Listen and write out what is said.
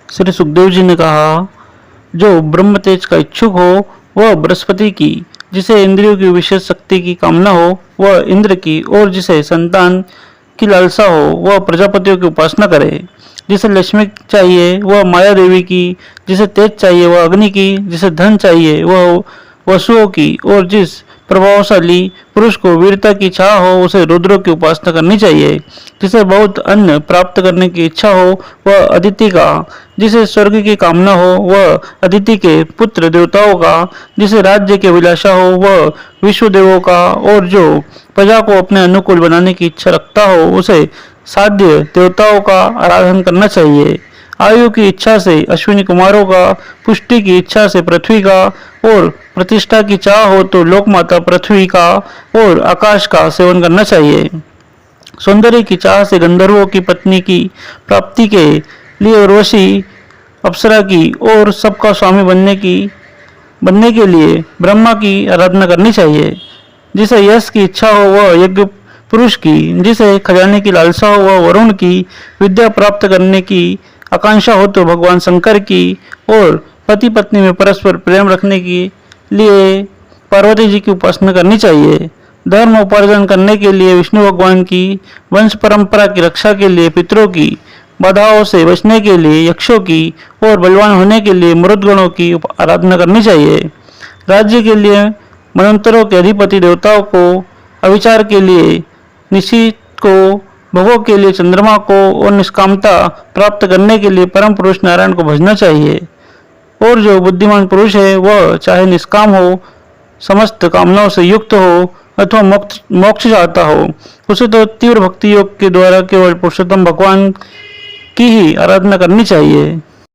श्री सुखदेव जी ने कहा, जो ब्रह्म तेज का इच्छुक हो वह बृहस्पति की, जिसे इंद्रियों की विशेष शक्ति की कामना हो वह इंद्र की, और जिसे संतान की लालसा हो वह प्रजापतियों की उपासना करे। जिसे लक्ष्मी चाहिए वह माया देवी की, जिसे तेज चाहिए वह अग्नि की, जिसे धन चाहिए वह वसुओं की, और जिस प्रभावशाली पुरुष को वीरता की चाह हो उसे रुद्रों की उपासना करनी चाहिए। जिसे बहुत अन्न प्राप्त करने की इच्छा हो वह अदिति का, जिसे स्वर्ग की कामना हो वह अदिति के पुत्र देवताओं का, जिसे राज्य की अभिलाषा हो वह विश्व देवों का, और जो प्रजा को अपने अनुकूल बनाने की इच्छा रखता हो उसे साध्य देवताओं का आराधन करना चाहिए। आयु की इच्छा से अश्विनी कुमारों का, पुष्टि की इच्छा से पृथ्वी का, और प्रतिष्ठा की चाह हो तो लोकमाता पृथ्वी का और आकाश का सेवन करना चाहिए। सौंदर्य की चाह से गंधर्वों की पत्नी की प्राप्ति के लिए उर्वशी अप्सरा की, और सबका स्वामी बनने के लिए ब्रह्मा की आराधना करनी चाहिए। जिसे यश की इच्छा हो वह यज्ञ पुरुष की, जिसे खजाने की लालसा हो वह वरुण की, विद्या प्राप्त करने की आकांक्षा हो तो भगवान शंकर की, और पति पत्नी में परस्पर प्रेम रखने के लिए पार्वती जी की उपासना करनी चाहिए। धर्म उपार्जन करने के लिए विष्णु भगवान की, वंश परंपरा की रक्षा के लिए पितरों की, बाधाओं से बचने के लिए यक्षों की, और बलवान होने के लिए मरुदगणों की आराधना करनी चाहिए। राज्य के लिए मनंतरों के अधिपति देवताओं को, अविचार के लिए निशित को, भोगों के लिए चंद्रमा को, और निष्कामता प्राप्त करने के लिए परम पुरुष नारायण को भजना चाहिए। और जो बुद्धिमान पुरुष है वह चाहे निष्काम हो, समस्त कामनाओं से युक्त हो, अथवा मोक्ष चाहता हो, उसे तो तीव्र भक्ति योग के द्वारा केवल पुरुषोत्तम भगवान की ही आराधना करनी चाहिए।